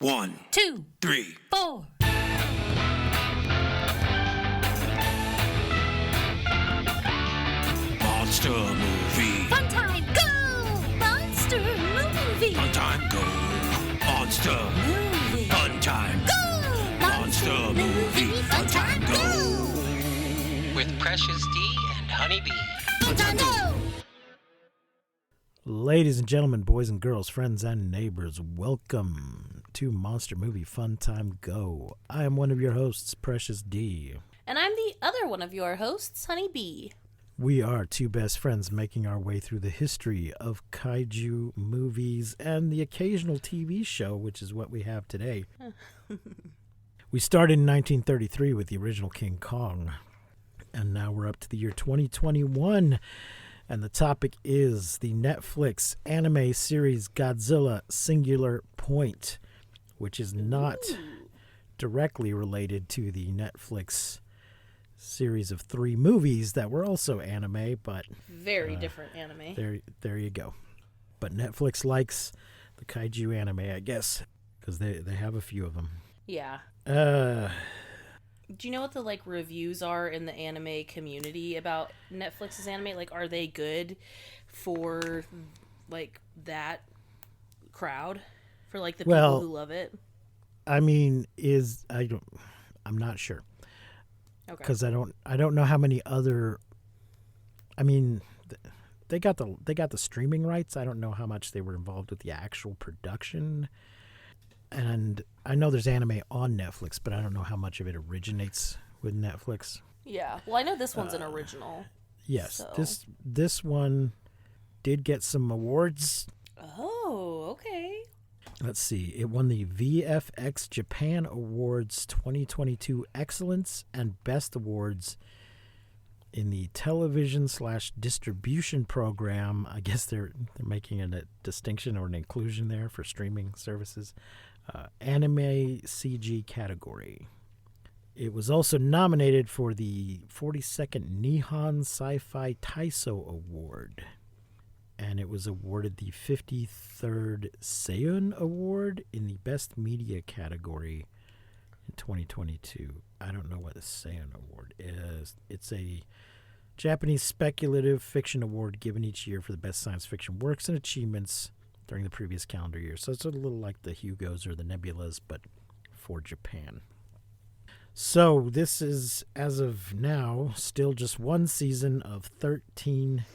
1, 2, 3, 4. Monster movie. Fun time, go! Monster movie. Fun time, go. Monster. Movie. Fun time. Go! Monster movie. Fun time, go. With Precious D and Honey Bee. Fun time, go! Ladies and gentlemen, boys and girls, friends and neighbors, welcome to Monster Movie Fun Time Go. I am one of your hosts, Precious D. And I'm the other one of your hosts, Honey Bee. We are two best friends making our way through the history of kaiju movies and the occasional TV show, which is what we have today. We started in 1933 with the original King Kong, and now we're up to the year 2021. And the topic is the Netflix anime series Godzilla Singular Point, which is not directly related to the Netflix series of 3 movies that were also anime, but Very different anime. there you go. But Netflix likes the kaiju anime, I guess, because they have a few of them. Yeah. Do you know what the reviews are in the anime community about Netflix's anime? Are they good for that crowd? For the people who love it? I mean, I'm not sure. Okay. Because I don't know how many other. I mean, they got the streaming rights. I don't know how much they were involved with the actual production. And I know there's anime on Netflix, but I don't know how much of it originates with Netflix. Yeah. Well, I know this one's an original. Yes, so. this one did get some awards. Oh, okay. Let's see. It won the VFX Japan Awards 2022 Excellence and Best Awards in the television/distribution program. I guess they're making a distinction or an inclusion there for streaming services. Anime CG category. It was also nominated for the 42nd Nihon Sci-Fi Taiso Award. And it was awarded the 53rd Seiyun Award in the Best Media category in 2022. I don't know what the Seiyun Award is. It's a Japanese speculative fiction award given each year for the best science fiction works and achievements during the previous calendar year. So it's a little like the Hugos or the Nebulas, but for Japan. So this is, as of now, still just one season of 13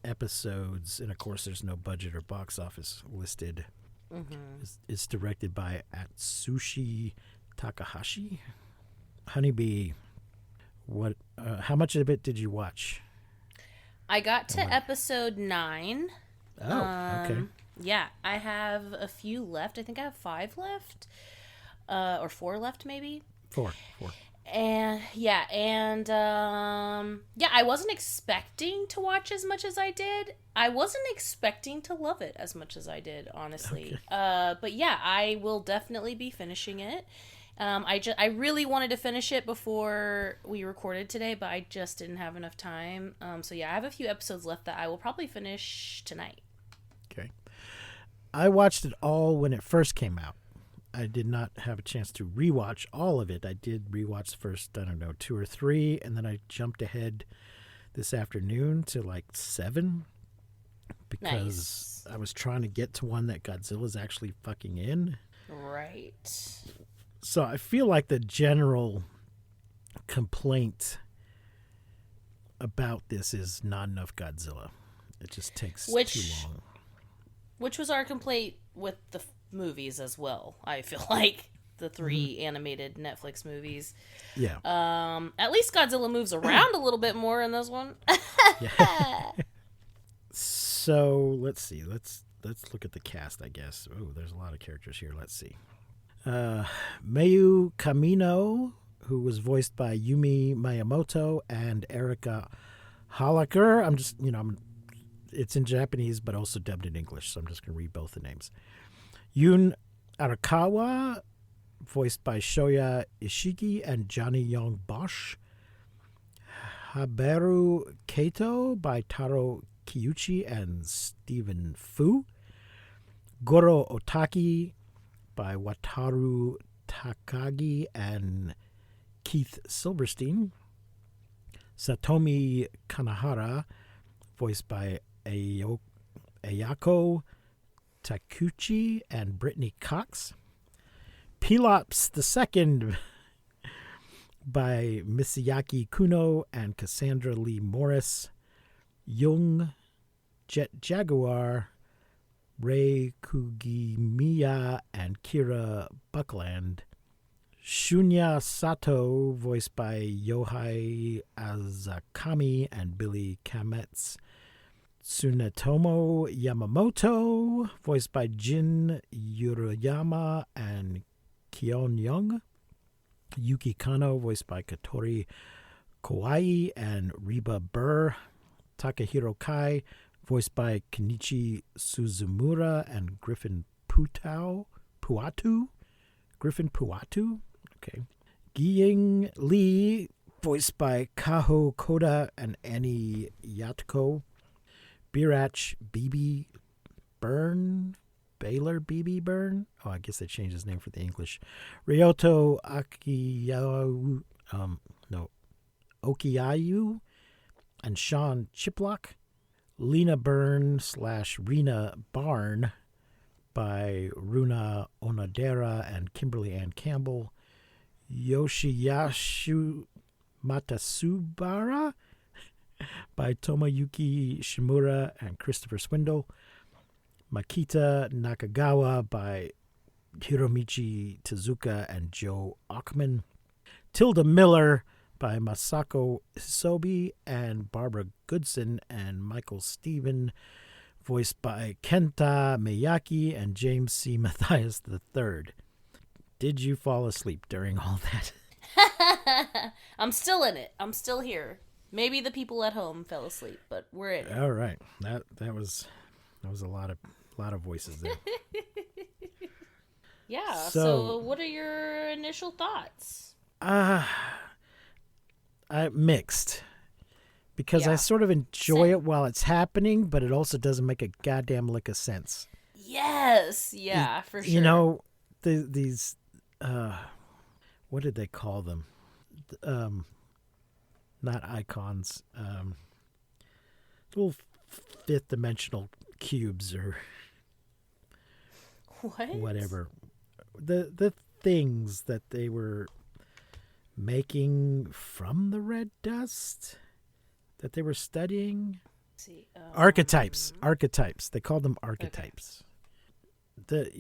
episodes, and of course there's no budget or box office listed. Mm-hmm. It's directed by Atsushi Takahashi. Honeybee, what? How much of it did you watch? I got to episode 9. Oh, okay. Yeah, I have a few left. I think I have 5 left. Or 4 left, maybe. 4. And I wasn't expecting to watch as much as I did. I wasn't expecting to love it as much as I did, honestly. Okay. But yeah, I will definitely be finishing it. I really wanted to finish it before we recorded today, but I just didn't have enough time. So yeah, I have a few episodes left that I will probably finish tonight. Okay. I watched it all when it first came out. I did not have a chance to rewatch all of it. I did rewatch the first, 2 or 3, and then I jumped ahead this afternoon to 7 because I was trying to get to one that Godzilla's actually fucking in. Right. So I feel like the general complaint about this is not enough Godzilla. It just takes too long. Which was our complaint with the movies as well, I feel like. The 3 animated Netflix movies. Yeah. At least Godzilla moves around a little bit more in this one. Yeah. So, let's see. Let's look at the cast, I guess. Oh, there's a lot of characters here. Let's see. Mayu Kamino, who was voiced by Yumi Miyamoto and Erika Halaker. It's in Japanese, but also dubbed in English, so I'm just going to read both the names. Yun Arakawa, voiced by Shoya Ishiki and Johnny Young Bosch. Haberu Kato by Taro Kiyuchi and Stephen Fu. Goro Otaki by Wataru Takagi and Keith Silverstein. Satomi Kanahara, voiced by Ayako Takuchi and Brittany Cox. Pelops II by Misayaki Kuno and Cassandra Lee Morris. Young Jet Jaguar, Rei Kugimiya and Kira Buckland. Shunya Sato, voiced by Yohei Azakami and Billy Kametz. Tsunetomo Yamamoto, voiced by Jin Yuriyama and Kyon Young. Yuki Kano, voiced by Katori Kawai and Reba Burr. Takahiro Kai, voiced by Kenichi Suzumura and Griffin Puatu. Griffin Puatu? Okay. Giying Lee, voiced by Kaho Koda and Annie Yatko. Birach Bibi Byrne. Baylor Bibi Byrne? Oh, I guess they changed his name for the English. Ryoto Okiayu and Sean Chiplock. Lena Byrne / Rena Barn by Runa Onodera and Kimberly Ann Campbell. Yoshiyasu Matasubara by Tomoyuki Shimura and Christopher Swindle. Makita Nakagawa by Hiromichi Tezuka and Joe Ochman. Tilda Miller by Masako Hisobi and Barbara Goodson and Michael Stephen, voiced by Kenta Miyaki and James C. Mathias III. Did you fall asleep during all that? I'm still in it. I'm still here. Maybe the people at home fell asleep, but we're in it. All right. That was a lot of voices there. Yeah. So what are your initial thoughts? I mixed, because I sort of enjoy it while it's happening, but it also doesn't make a goddamn lick of sense. Yes, yeah, for sure. You know, these what did they call them? Not icons, little fifth dimensional cubes or whatever. The things that they were making from the red dust that they were studying. Let's see, archetypes. They called them archetypes. Okay.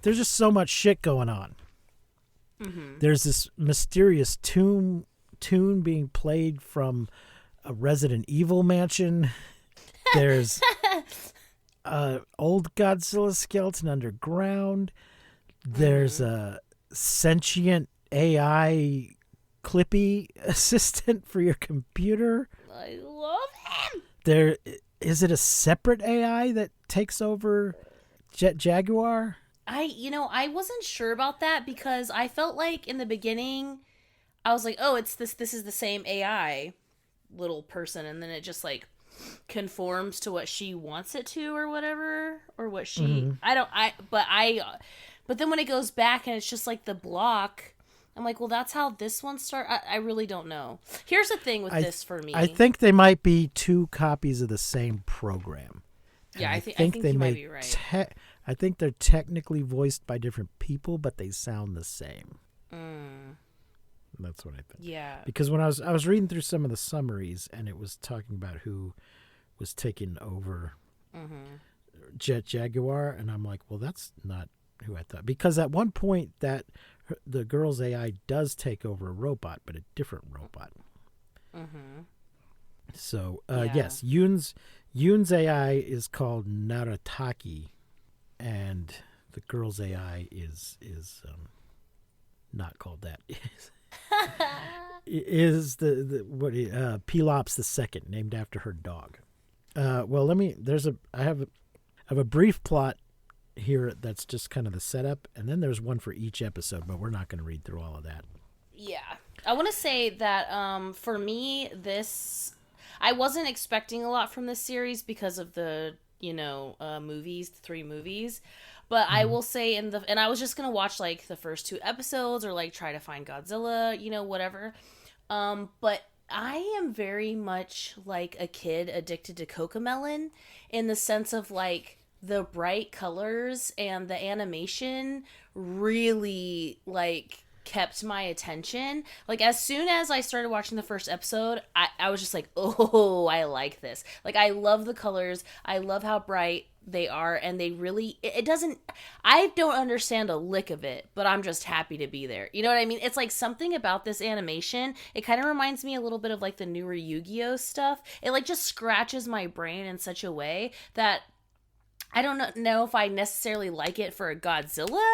There's just so much shit going on. Mm-hmm. There's this mysterious tune being played from a Resident Evil mansion. There's old Godzilla skeleton underground. There's a sentient AI Clippy assistant for your computer. I love him. Is it a separate AI that takes over Jet Jaguar? I wasn't sure about that, because I felt like in the beginning I was like, oh, it's this is the same AI little person, and then it just like conforms to what she wants it to or whatever, or what she but then when it goes back and it's just like the block, I'm like, well, that's how this one started. I really don't know. Here's the thing with this for me. I think they might be two copies of the same program. Yeah, I think they might be right. I think they're technically voiced by different people, but they sound the same. That's what I think. Yeah. Because when I was reading through some of the summaries, and it was talking about who was taking over Jet Jaguar, and I'm like, well, that's not who I thought. Because at one point that the girl's AI does take over a robot, but a different robot. So yes, Yoon's AI is called Narataki, and the girl's AI is not called that. Is Pelops II, named after her dog. Well, I have a brief plot here that's just kind of the setup, and then there's one for each episode, but we're not going to read through all of that. Yeah. I want to say that for me, I wasn't expecting a lot from this series because of the movies, 3 movies. But I will say and I was just gonna watch like the first 2 episodes or like try to find Godzilla, whatever. But I am very much like a kid addicted to Cocomelon in the sense of like the bright colors and the animation really like kept my attention. Like as soon as I started watching the first episode, I was just like, oh, I like this. Like I love the colors. I love how bright they are, and they really it doesn't I don't understand a lick of it, but I'm just happy to be there. You know what I mean? It's like something about this animation. It kind of reminds me a little bit of like the newer Yu-Gi-Oh stuff. It like just scratches my brain in such a way that I don't know if I necessarily like it for a Godzilla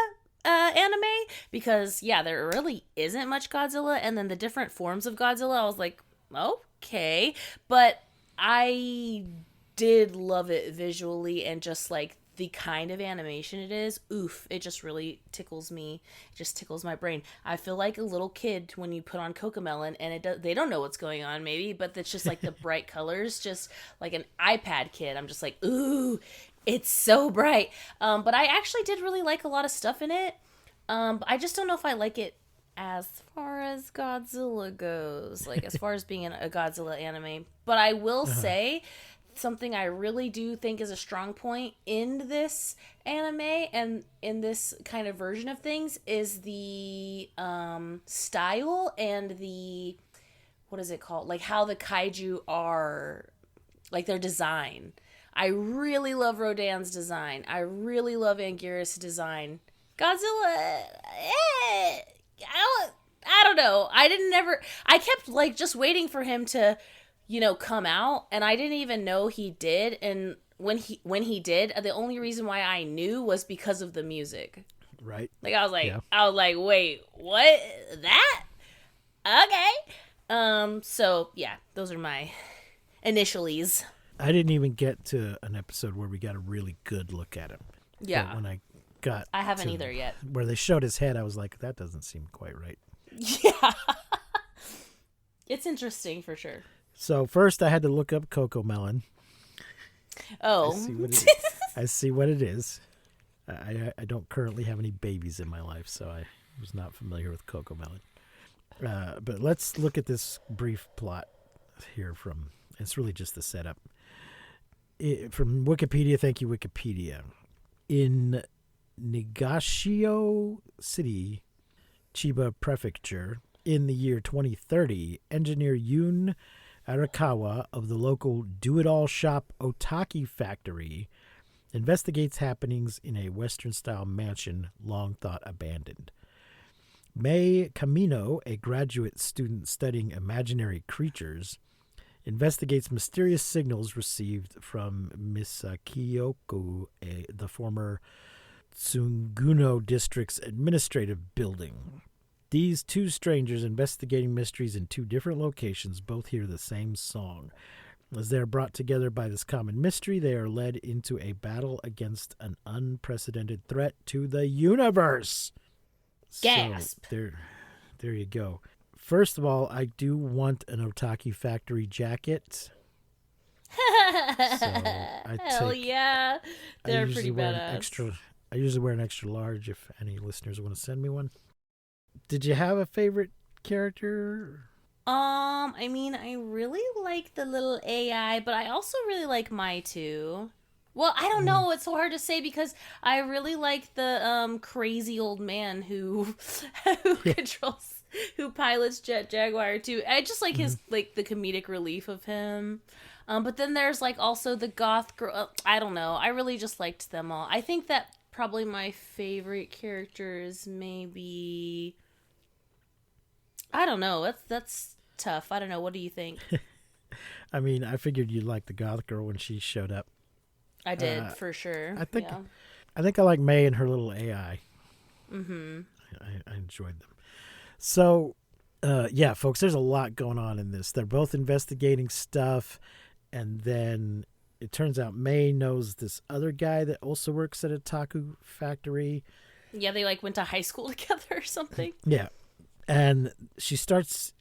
anime, because there really isn't much Godzilla, and then the different forms of Godzilla, I was like, okay, but I did love it visually, and just like the kind of animation it is, it just really tickles me. It just tickles my brain. I feel like a little kid when you put on Cocomelon and they don't know what's going on maybe, but it's just like the bright colors, just like an iPad kid. I'm just like, ooh, it's so bright. But I actually did really like a lot of stuff in it. I just don't know if I like it as far as Godzilla goes, like as far as being a Godzilla anime. But I will say something I really do think is a strong point in this anime and in this kind of version of things is the style and the, what is it called? Like how the kaiju are, like their design. I really love Rodan's design. I really love Anguirus' design. Godzilla, I don't know. I kept like just waiting for him to, come out, and I didn't even know he did. And when he did, the only reason why I knew was because of the music. Right. Like I was like, wait, what? That? Okay. So yeah, those are my initialies. I didn't even get to an episode where we got a really good look at him. Yeah. But when I haven't either yet. Where they showed his head, I was like, that doesn't seem quite right. Yeah. It's interesting for sure. So first I had to look up Cocomelon. Oh. I see what it is. I don't currently have any babies in my life, so I was not familiar with Cocomelon. But let's look at this brief plot here it's really just the setup. From Wikipedia, thank you, Wikipedia. In Nagashio City, Chiba Prefecture, in the year 2030, engineer Yun Arakawa of the local do-it-all shop Otaki Factory investigates happenings in a Western-style mansion long thought abandoned. Mei Kamino, a graduate student studying imaginary creatures, investigates mysterious signals received from Misakioku, the former Tsunguno District's administrative building. These two strangers investigating mysteries in two different locations both hear the same song. As they are brought together by this common mystery, they are led into a battle against an unprecedented threat to the universe. Gasp. So, there you go. First of all, I do want an Otaki Factory jacket. Hell yeah. They're pretty badass. I usually wear an extra large if any listeners want to send me one. Did you have a favorite character? I mean, I really like the little AI, but I also really like Mai too. Well, I don't know. It's so hard to say because I really like the crazy old man who who pilots Jet Jaguar too. I just like his like the comedic relief of him. But then there's like also the goth girl. I don't know. I really just liked them all. I think that probably my favorite characters maybe. I don't know. That's tough. I don't know. What do you think? I mean, I figured you'd like the goth girl when she showed up. I did for sure. I think I like May and her little AI. Mm-hmm. I enjoyed them. So, yeah, folks, there's a lot going on in this. They're both investigating stuff, and then it turns out May knows this other guy that also works at a taku factory. Yeah, they like went to high school together or something. Yeah, and she starts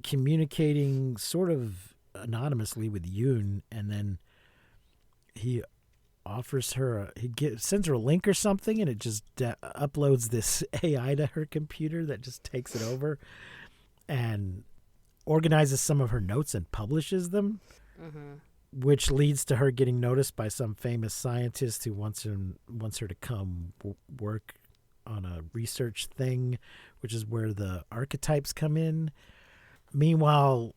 communicating sort of anonymously with Yoon, and then he offers her sends her a link or something, and it just uploads this AI to her computer that just takes it over and organizes some of her notes and publishes them, which leads to her getting noticed by some famous scientist who wants her to come work on a research thing, which is where the archetypes come in. Meanwhile,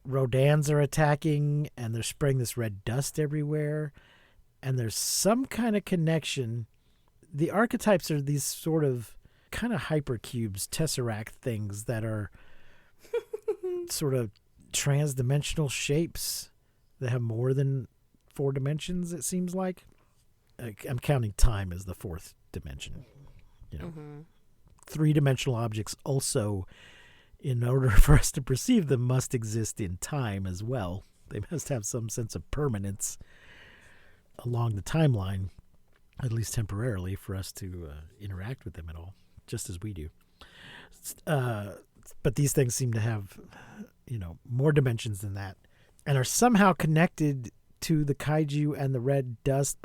Rodans are attacking, and they're spraying this red dust everywhere, and there's some kind of connection. The archetypes are these sort of kind of hypercubes, tesseract things that are sort of trans-dimensional shapes that have more than 4 dimensions, it seems like. I'm counting time as the 4th dimension. 3-dimensional objects also, in order for us to perceive them, must exist in time as well. They must have some sense of permanence along the timeline, at least temporarily, for us to interact with them at all, just as we do. But these things seem to have, more dimensions than that, and are somehow connected to the kaiju and the red dust,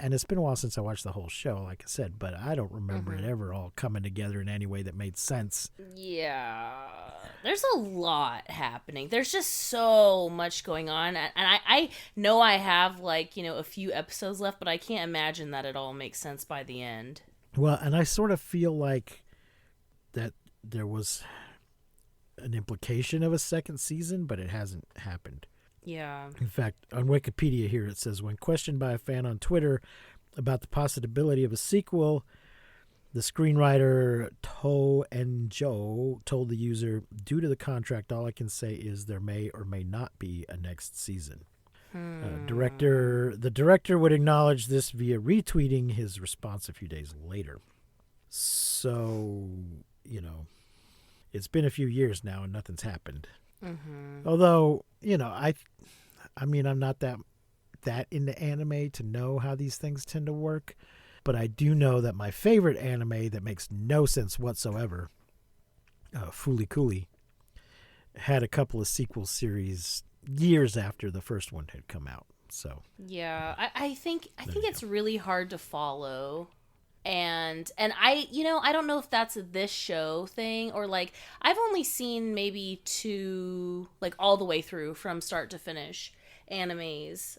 and it's been a while since I watched the whole show, like I said, but I don't remember it ever all coming together in any way that made sense. Yeah. There's a lot happening. There's just so much going on. And I know I have, a few episodes left, but I can't imagine that it all makes sense by the end. Well, and I sort of feel like that there was an implication of a second season, but it hasn't happened. Yeah. In fact, on Wikipedia here it says, when questioned by a fan on Twitter about the possibility of a sequel, the screenwriter To and Joe told the user, "Due to the contract, all I can say is there may or may not be a next season." The director would acknowledge this via retweeting his response a few days later. So, it's been a few years now and nothing's happened. Although, I'm not that into anime to know how these things tend to work, but I do know that my favorite anime that makes no sense whatsoever, Fooly Cooly, had a couple of sequel series years after the first one had come out. So yeah, I think it's really hard to follow. And I don't know if that's this show thing or I've only seen maybe 2 all the way through from start to finish animes.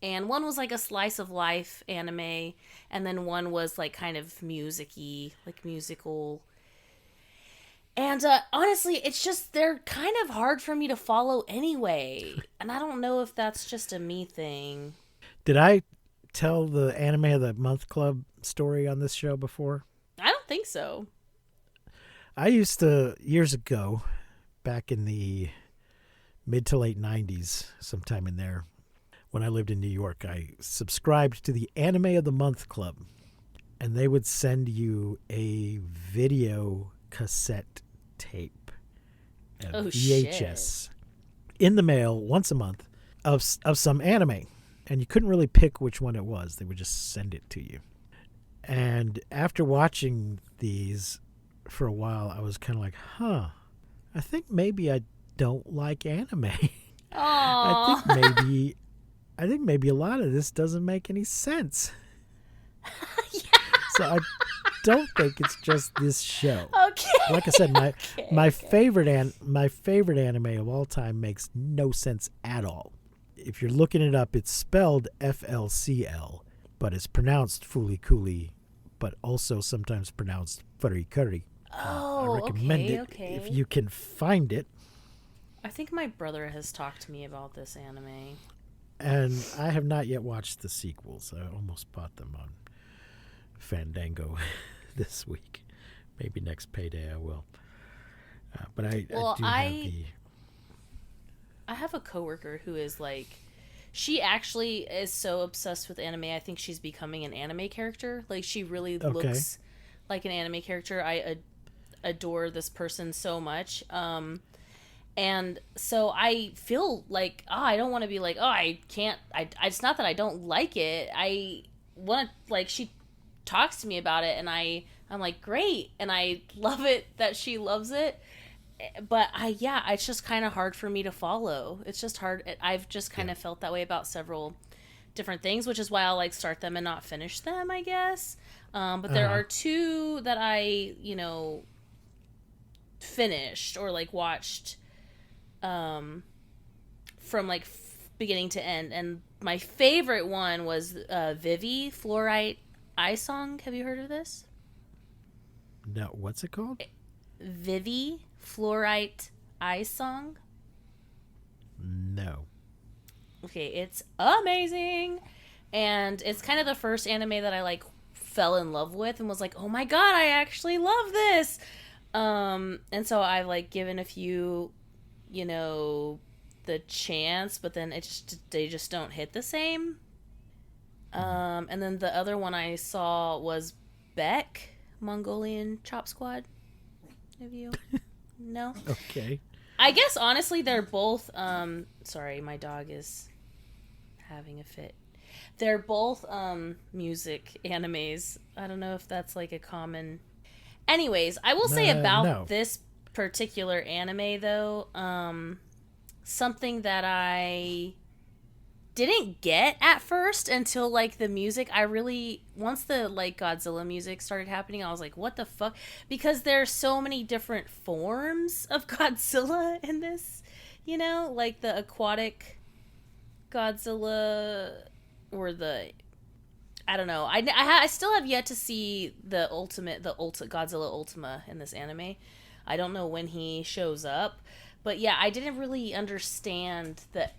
And one was a slice of life anime, and then one was kind of music-y, musical. And honestly, it's just they're kind of hard for me to follow anyway. And I don't know if that's just a me thing. Did I tell the Anime of the Month Club story on this show before? I don't think so. I used to, years ago, back in the mid to late 90s, sometime in there, when I lived in New York, I subscribed to the Anime of the Month Club, and they would send you a video cassette tape, a VHS, in the mail once a month of some anime. And you couldn't really pick which one it was. They would just send it to you. And after watching these for a while, I was kind of like, I think maybe I don't like anime. I think maybe a lot of this doesn't make any sense. Yeah. So I don't think it's just this show. Okay. Like I said, my favorite anime of all time makes no sense at all. If you're looking it up, it's spelled FLCL, but it's pronounced Fooly Cooly, but also sometimes pronounced Furry Curry. I recommend it if you can find it. I think my brother has talked to me about this anime. And I have not yet watched the sequels. I almost bought them on Fandango this week. Maybe next payday I will. But I have a coworker who is she actually is so obsessed with anime. I think she's becoming an anime character. She really looks like an anime character. I adore this person so much. And so I feel I don't want to be I can't. It's not that I don't like it. I want to she talks to me about it, and I'm like, great, and I love it that she loves it. But it's just kind of hard for me to follow. It's just hard. I've just kind of felt that way about several different things, which is why I'll like start them and not finish them, I guess. But there are two that I, finished or like watched from like beginning to end, and my favorite one was Vivi Fluorite Eye Song. Have you heard of this? No, what's it called? Vivi Fluorite Eye Song. No. Okay, it's amazing, and it's kind of the first anime that I like fell in love with and was like, oh my god, I actually love this. And so I've like given a few, the chance, but then they just don't hit the same. And then the other one I saw was Beck, Mongolian Chop Squad. Have you? No? Okay. I guess honestly they're both sorry, my dog is having a fit. They're both music animes. I don't know if that's like a common. Anyways, I will say about this particular anime though, something that I didn't get at first until like the music. Once the like Godzilla music started happening, I was like, what the fuck? Because there's so many different forms of Godzilla in this, like the aquatic Godzilla or I don't know. I still have yet to see the Godzilla Ultima in this anime. I don't know when he shows up, but yeah, I didn't really understand the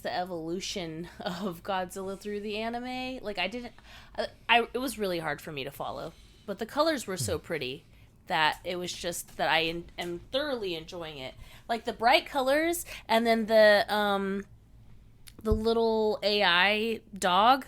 evolution of Godzilla through the anime. Like it was really hard for me to follow, but the colors were so pretty that it was just that I am thoroughly enjoying it. Like the bright colors, and then the little AI dog,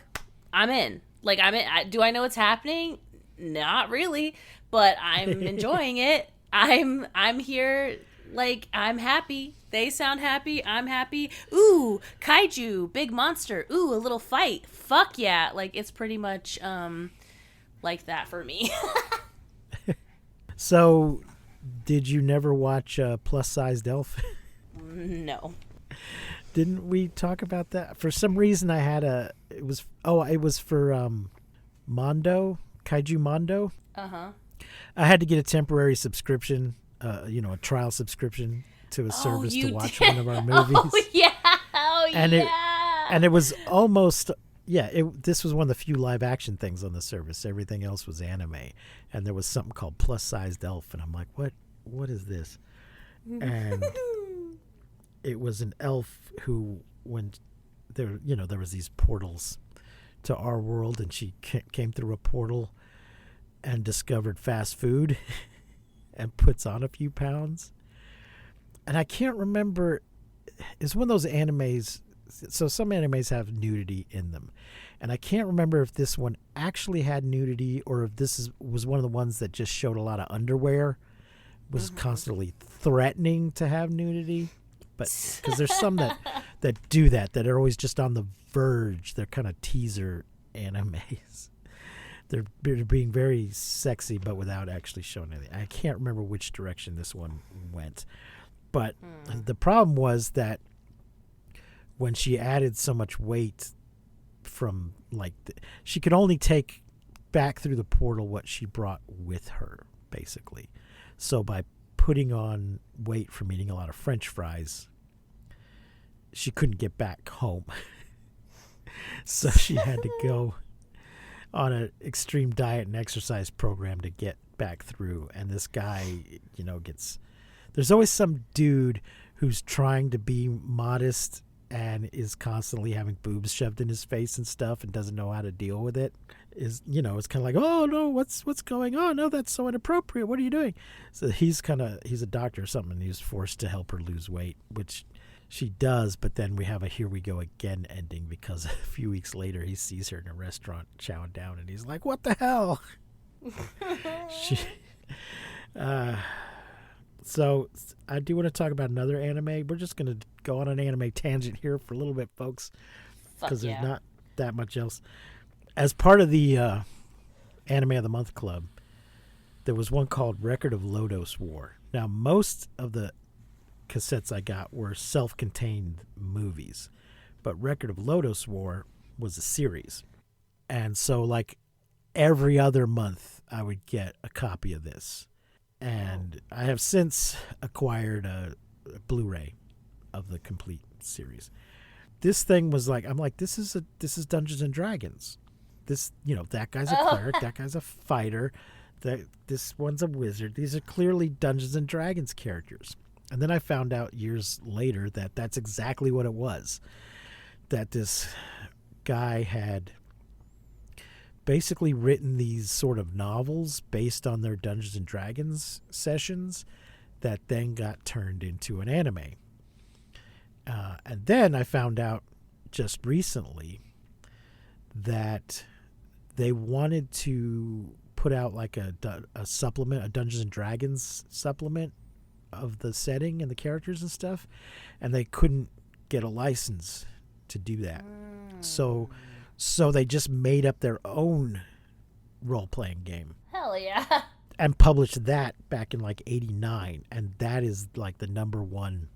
I'm in. Like I'm in. Do I know what's happening? Not really, but I'm enjoying it. I'm here. Like, I'm happy. They sound happy. I'm happy. Ooh, kaiju, big monster. Ooh, a little fight. Fuck yeah. Like, it's pretty much like that for me. So, did you never watch Plus Sized Elf? No. Didn't we talk about that? For some reason, I had it was for Mondo, Kaiju Mondo. Uh-huh. I had to get a temporary subscription. A trial subscription to a service to watch one of our movies. And it was almost this was one of the few live action things on the service. Everything else was anime, and there was something called Plus Sized Elf, and I'm like, what is this? And it was an elf who, when there was these portals to our world, and she came through a portal and discovered fast food. And puts on a few pounds. And I can't remember. It's one of those animes. So some animes have nudity in them. And I can't remember if this one actually had nudity or if this was one of the ones that just showed a lot of underwear. Was constantly threatening to have nudity. But because there's some that do that are always just on the verge. They're kind of teaser animes. They're being very sexy, but without actually showing anything. I can't remember which direction this one went. But the problem was that when she added so much weight from, she could only take back through the portal what she brought with her, basically. So by putting on weight from eating a lot of French fries, she couldn't get back home. So she had to go on an extreme diet and exercise program to get back through. And this guy, there's always some dude who's trying to be modest and is constantly having boobs shoved in his face and stuff and doesn't know how to deal with it. It's kind of like, oh no, what's going on? No, that's so inappropriate. What are you doing? So he's a doctor or something, and he's forced to help her lose weight, which she does, but then we have a here we go again ending because a few weeks later he sees her in a restaurant chowing down and he's like, what the hell? So I do want to talk about another anime. We're just going to go on an anime tangent here for a little bit, folks, because there's not that much else. As part of the Anime of the Month Club, there was one called Record of Lodos War. Now, most of the cassettes I got were self-contained movies, but Record of Lodos War was a series. And so, like, every other month I would get a copy of this. And I have since acquired a Blu-ray of the complete series. This thing was like, I'm like, this is Dungeons and Dragons. This, that guy's a cleric, that guy's a fighter, this one's a wizard. These are clearly Dungeons and Dragons characters. And then I found out years later that that's exactly what it was. That this guy had basically written these sort of novels based on their Dungeons and Dragons sessions that then got turned into an anime. And then I found out just recently that they wanted to put out like a supplement, a Dungeons and Dragons supplement of the setting and the characters and stuff, and they couldn't get a license to do that. So they just made up their own role-playing game. Hell yeah. And published that back in like 89, and that is like the #1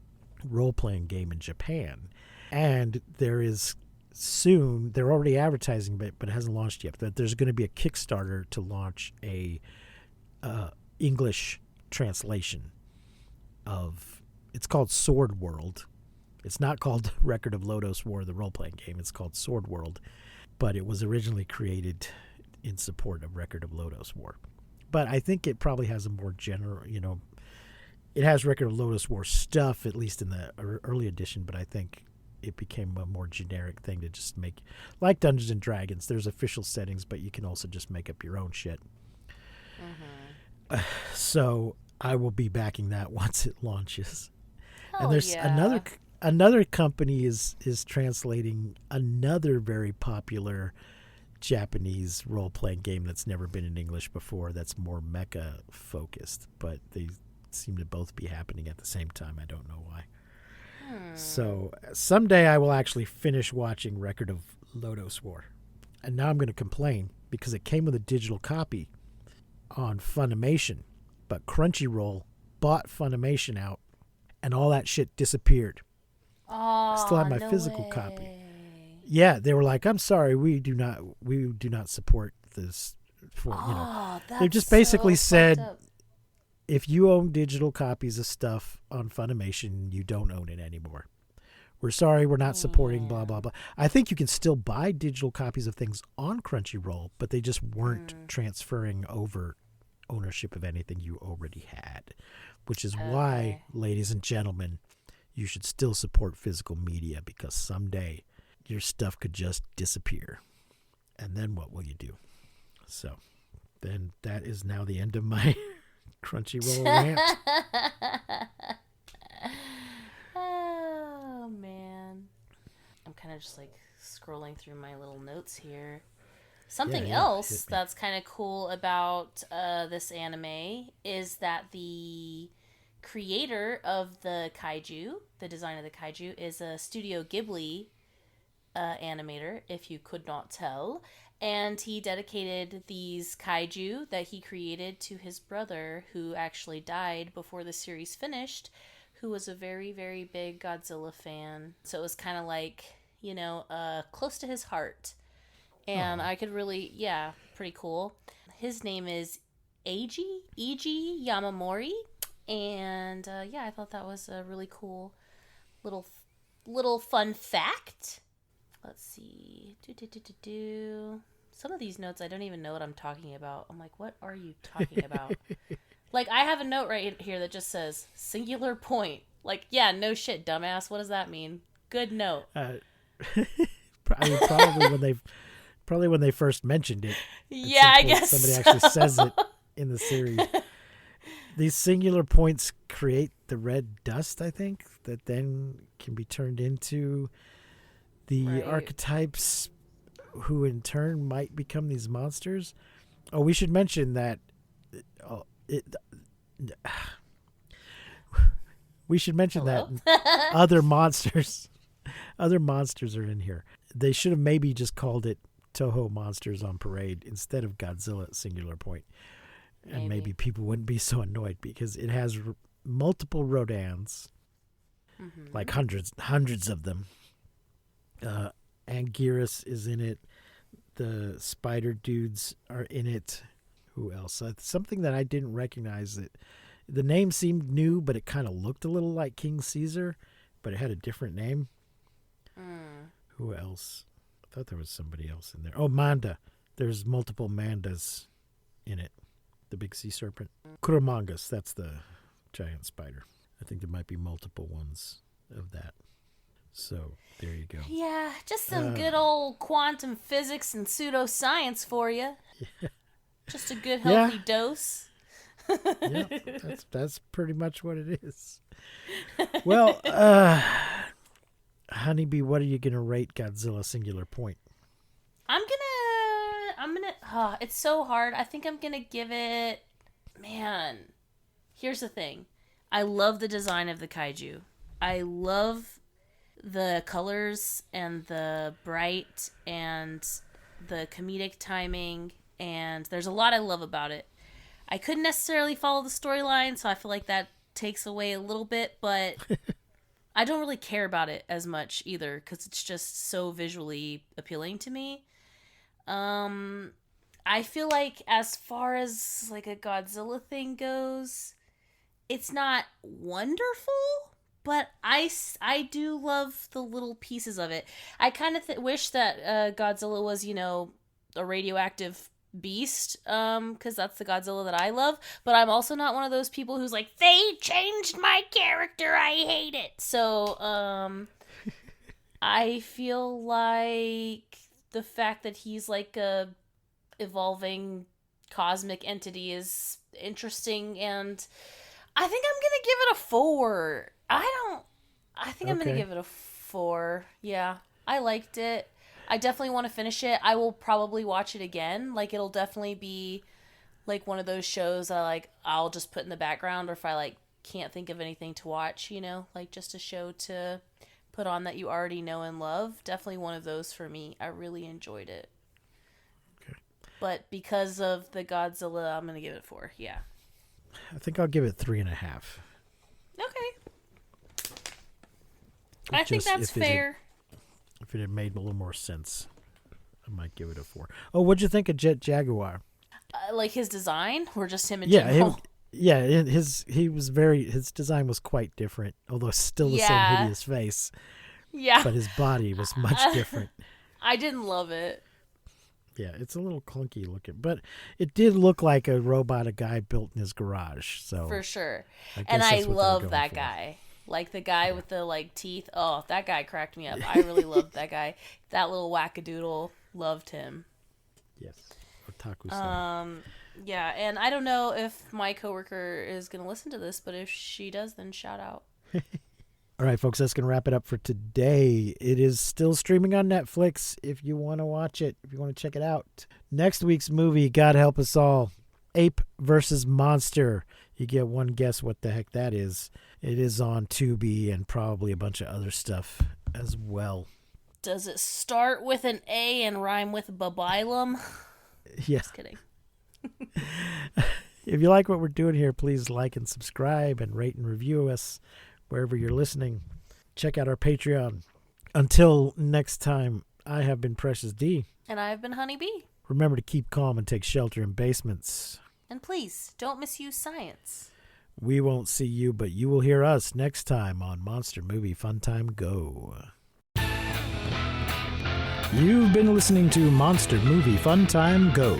role-playing game in Japan. And there is soon, they're already advertising but it hasn't launched yet, that there's going to be a Kickstarter to launch a English translation of, it's called Sword World. It's not called Record of Lodoss War, the role-playing game. It's called Sword World, but it was originally created in support of Record of Lodoss War. But I think it probably has a more general, it has Record of Lodoss War stuff, at least in the early edition, but I think it became a more generic thing to just make, like Dungeons and Dragons, there's official settings, but you can also just make up your own shit. So I will be backing that once it launches. Hell And there's yeah. another company is translating another very popular Japanese role-playing game that's never been in English before, that's more mecha focused, but they seem to both be happening at the same time. I don't know why. So someday I will actually finish watching Record of Lodoss War. And now I'm going to complain because it came with a digital copy on Funimation, but Crunchyroll bought Funimation out and all that shit disappeared. Oh, I still have my physical copy. Yeah, they were like, "I'm sorry, we do not support this." They've just basically said, if you own digital copies of stuff on Funimation, you don't own it anymore. We're sorry, we're not supporting blah, blah, blah. I think you can still buy digital copies of things on Crunchyroll, but they just weren't transferring over ownership of anything you already had, which is why, ladies and gentlemen, you should still support physical media, because someday your stuff could just disappear. And then what will you do? So then that is now the end of my Crunchyroll rant. Oh, man. I'm kind of just like scrolling through my little notes here. Something else that's kind of cool about this anime is that the creator of the kaiju, the design of the kaiju, is a Studio Ghibli animator, if you could not tell. And he dedicated these kaiju that he created to his brother, who actually died before the series finished, who was a very, very big Godzilla fan. So it was kind of like, close to his heart. And I could really, pretty cool. His name is Eiji Yamamori. And I thought that was a really cool little fun fact. Let's see. Some of these notes, I don't even know what I'm talking about. I'm like, what are you talking about? Like, I have a note right here that just says, singular point. Like, yeah, no shit, dumbass. What does that mean? Good note. Probably when they first mentioned it. Yeah, I guess somebody so. actually says it in the series. These singular points create the red dust, I think, that then can be turned into the archetypes, who in turn might become these monsters. Oh, we should mention that other monsters are in here. They should have maybe just called it Toho Monsters on Parade instead of Godzilla singular point. And maybe people wouldn't be so annoyed, because it has multiple Rodans, like hundreds of them. Anguirus is in it. The spider dudes are in it. Who else? Something that I didn't recognize. The name seemed new, but it kind of looked a little like King Caesar, but it had a different name. Who else? I thought there was somebody else in there. Oh, Manda. There's multiple Mandas in it. The big sea serpent. Kuromangas, that's the giant spider. I think there might be multiple ones of that. So, there you go. Yeah, just some good old quantum physics and pseudoscience for you. Yeah. Just a good healthy dose. Yeah, that's pretty much what it is. Well, Honeybee, what are you going to rate Godzilla Singular Point? It's so hard. I think I'm going to give it, here's the thing. I love the design of the kaiju. I love the colors and the bright and the comedic timing, and there's a lot I love about it. I couldn't necessarily follow the storyline, so I feel like that takes away a little bit, but I don't really care about it as much either because it's just so visually appealing to me. I feel like as far as like a Godzilla thing goes, it's not wonderful, but I do love the little pieces of it. I kind of wish that Godzilla was, a radioactive beast, because that's the Godzilla that I love, but I'm also not one of those people who's like, they changed my character, I hate it. So, I feel like the fact that he's like a evolving cosmic entity is interesting, and I think I'm gonna give it a 4. I'm gonna give it a 4. Yeah, I liked it. I definitely want to finish it. I will probably watch it again. Like, it'll definitely be like one of those shows that I'll just put in the background, or if I can't think of anything to watch, like just a show to put on that you already know and love. Definitely one of those for me. I really enjoyed it. Okay. But because of the Godzilla, I'm gonna give it 4. Yeah. I think I'll give it 3.5. Okay. I think that's fair. If it had made a little more sense, I might give it a 4. Oh, what'd you think of Jet Jaguar? Like his design, or just him in general? His design was quite different, although still the same hideous face. Yeah. But his body was much different. I didn't love it. Yeah, it's a little clunky looking, but it did look like a robot a guy built in his garage. So for sure. I love that guy. Like the guy with the teeth. Oh, that guy cracked me up. I really loved that guy. That little wackadoodle, loved him. Yes. Otaku-san. Yeah, and I don't know if my coworker is going to listen to this, but if she does, then shout out. All right, folks, that's going to wrap it up for today. It is still streaming on Netflix if you want to watch it, if you want to check it out. Next week's movie, God help us all, Ape versus Monster. You get one guess what the heck that is. It is on Tubi and probably a bunch of other stuff as well. Does it start with an A and rhyme with babilum? Yeah. Just kidding. If you like what we're doing here, please like and subscribe and rate and review us wherever you're listening. Check out our Patreon. Until next time, I have been Precious D. And I've been Honey Bee. Remember to keep calm and take shelter in basements. And please, don't misuse science. We won't see you, but you will hear us next time on Monster Movie Fun Time Go. You've been listening to Monster Movie Fun Time Go.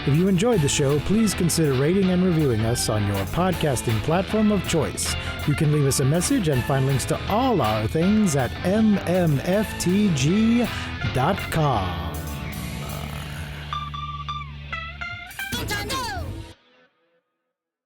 If you enjoyed the show, please consider rating and reviewing us on your podcasting platform of choice. You can leave us a message and find links to all our things at mmftg.com.